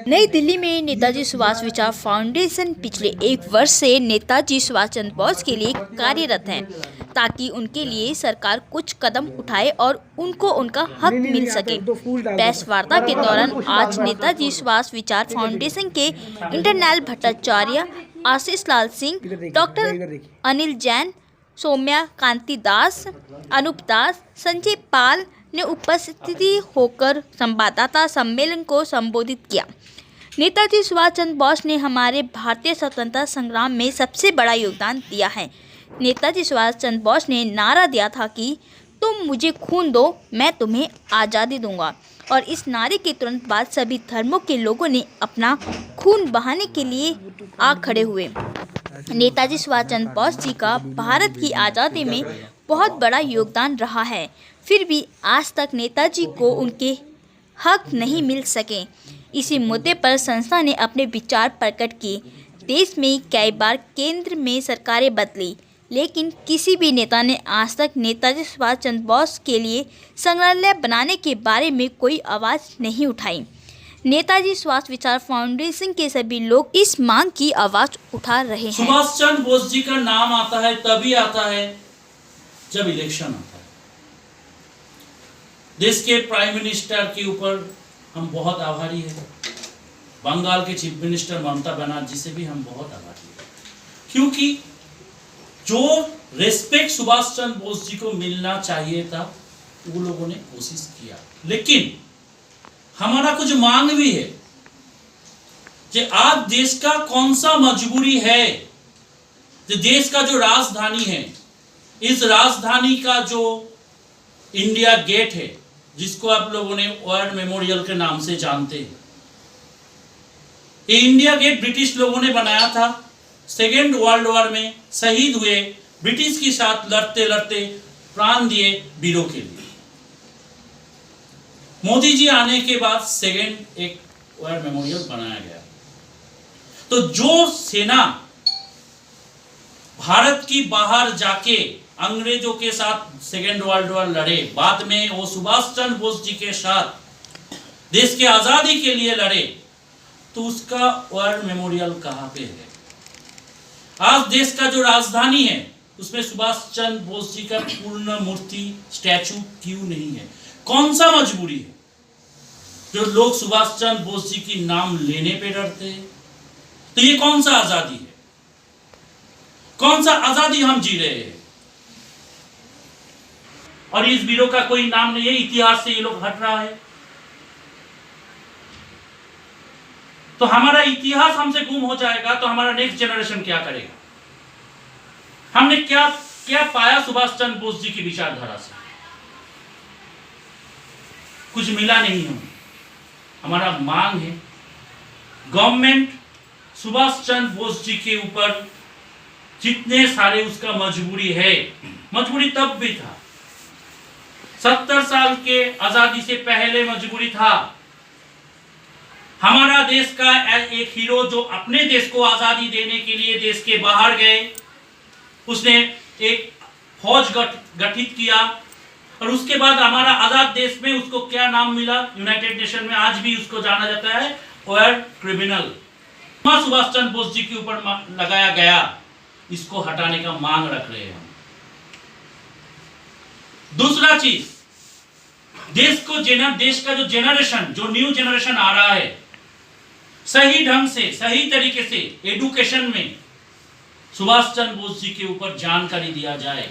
नई दिल्ली में नेताजी सुभाष विचार फाउंडेशन पिछले 1 वर्ष से नेताजी सुभाष चंद्र बोस के लिए कार्यरत है ताकि उनके लिए सरकार कुछ कदम उठाए और उनको उनका हक मिल सके। प्रेस वार्ता के दौरान आज नेताजी सुभाष विचार फाउंडेशन के इंटरनल भट्टाचार्य, आशीष लाल सिंह, डॉक्टर अनिल जैन, सौम्या कांति दास, अनूप दास, संजय पाल ने उपस्थिति होकर संवाददाता सम्मेलन को संबोधित किया। नेताजी सुभाष चंद्र बोस ने हमारे भारतीय स्वतंत्रता संग्राम में सबसे बड़ा योगदान दिया है। नेताजी सुभाष चंद्र बोस ने नारा दिया था कि तुम मुझे खून दो, मैं तुम्हें आज़ादी दूंगा, और इस नारे के तुरंत बाद सभी धर्मों के लोगों ने अपना खून बहाने के लिए आ खड़े हुए। नेताजी सुभाष चंद्र बोस जी का भारत की आज़ादी में बहुत बड़ा योगदान रहा है, फिर भी आज तक नेताजी को उनके हक नहीं मिल सके। इसी मुद्दे पर संस्था ने अपने विचार प्रकट किए। देश में कई बार केंद्र में सरकारें बदली, लेकिन किसी भी नेता ने आज तक नेताजी सुभाष चंद्र बोस के लिए संग्रहालय बनाने के बारे में कोई आवाज़ नहीं उठाई। नेताजी सुभाष विचार फाउंडेशन के सभी लोग इस मांग की आवाज़ उठा रहे हैं। सुभाष चंद्र बोस जी का नाम आता है तभी आता है जब इलेक्शन आता है। देश के प्राइम मिनिस्टर के ऊपर हम बहुत आभारी हैं। बंगाल के चीफ मिनिस्टर ममता बनर्जी से भी हम बहुत आभारी हैं, क्योंकि जो रेस्पेक्ट सुभाष चंद्र बोस जी को मिलना चाहिए था वो लोगों ने कोशिश किया। लेकिन हमारा कुछ मांग भी है कि आज देश का कौन सा मजबूरी है, जो देश का जो राजधानी है, इस राजधानी का जो इंडिया गेट है, जिसको आप लोगों ने वॉर मेमोरियल के नाम से जानते हैं, ये इंडिया गेट ब्रिटिश लोगों ने बनाया था। सेकेंड वर्ल्ड वॉर में शहीद हुए, ब्रिटिश के साथ लड़ते लड़ते प्राण दिए वीरों के लिए। मोदी जी आने के बाद सेकेंड एक वॉर मेमोरियल बनाया गया। तो जो सेना भारत की बाहर जाके अंग्रेजों के साथ सेकेंड वर्ल्ड वॉर लड़े, बाद में वो सुभाष चंद्र बोस जी के साथ देश की आजादी के लिए लड़े, तो उसका वॉर मेमोरियल कहां पे है? आज देश का जो राजधानी है उसमें सुभाष चंद्र बोस जी का पूर्ण मूर्ति स्टैचू क्यों नहीं है? कौन सा मजबूरी है जो लोग सुभाष चंद्र बोस जी की नाम लेने पे डरते हैं? तो ये कौन सा आजादी है? कौन सा आजादी हम जी रहे हैं? और इस वीरों का कोई नाम नहीं है, इतिहास से ये लोग हट रहा है। तो हमारा इतिहास हमसे गुम हो जाएगा तो हमारा नेक्स्ट जनरेशन क्या करेगा? हमने क्या क्या पाया सुभाष चंद्र बोस जी की विचारधारा से? कुछ मिला नहीं हमें। हमारा मांग है गवर्नमेंट सुभाष चंद्र बोस जी के ऊपर जितने सारे उसका मजबूरी है, मजबूरी तब भी था, 70 साल के आजादी से पहले मजबूरी था। हमारा देश का एक हीरो जो अपने देश को आजादी देने के लिए देश के बाहर गए, उसने एक फौज गठित किया, और उसके बाद हमारा आजाद देश में उसको क्या नाम मिला? यूनाइटेड नेशन में आज भी उसको जाना जाता है वॉर क्रिमिनल। सुभाष चंद्र बोस जी के ऊपर लगाया गया, इसको हटाने का मांग रख रहे हैं। दूसरा चीज, देश का जो जेनरेशन, जो न्यू जेनरेशन आ रहा है, सही ढंग से, सही तरीके से एजुकेशन में सुभाष चंद्र बोस जी के ऊपर जानकारी दिया जाए।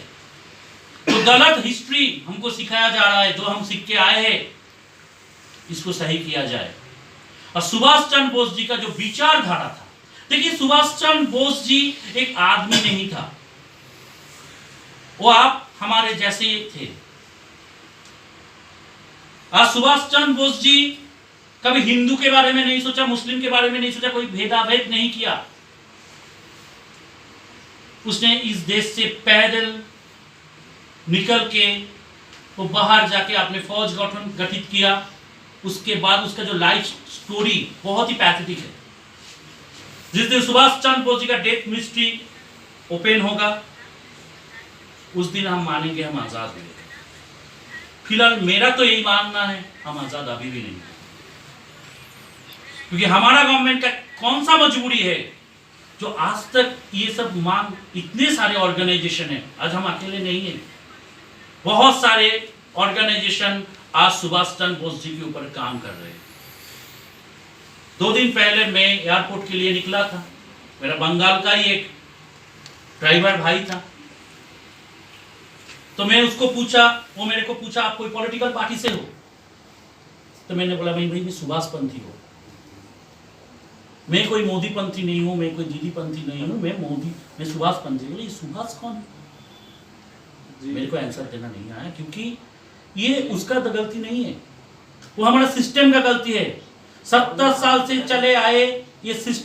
तो गलत हिस्ट्री हमको सिखाया जा रहा है, जो हम सीख के आए हैं, इसको सही किया जाए। और सुभाष चंद्र बोस जी का जो विचारधारा था, देखिए सुभाष चंद्र बोस जी एक आदमी नहीं था, वो आप हमारे जैसे ही थे। आज सुभाष चंद्र बोस जी कभी हिंदू के बारे में नहीं सोचा, मुस्लिम के बारे में नहीं सोचा, कोई भेदाभेद नहीं किया। उसने इस देश से पैदल निकल के वो बाहर जाके आपने फौज गठित किया। उसके बाद उसका जो लाइफ स्टोरी बहुत ही पैथेटिक है। जिस दिन सुभाष चंद्र बोस जी का डेथ मिस्ट्री ओपन होगा, उस दिन हम मानेंगे हम आजाद हुए। फिलहाल मेरा तो यही मानना है, हम आजाद अभी भी नहीं। क्योंकि हमारा गवर्नमेंट का कौन सा मजबूरी है जो आज तक ये सब मांग, इतने सारे ऑर्गेनाइजेशन है, आज हम अकेले नहीं है, बहुत सारे ऑर्गेनाइजेशन आज सुभाष चंद्र बोस जी के ऊपर काम कर रहे हैं। 2 दिन पहले मैं एयरपोर्ट के लिए निकला था, मेरा बंगाल का ही एक ड्राइवर भाई था, तो मैं उसको पूछा, वो मेरे को पूछा आप कोई पॉलिटिकल पार्टी से हो? तो मैंने बोला भाई मैं सुभाष पंथी हूँ, मैं कोई मोदी पंथी नहीं हूँ, मैं कोई दीदी पंथी नहीं हूँ, मैं सुभाष पंथी हूँ। ये सुभाष कौन है? मेरे को आंसर देना नहीं आया, क्योंकि ये उसका तो गलती नहीं है, वो हमारा सिस्टम का गलती है। 70 साल से चले आए ये सिस्टम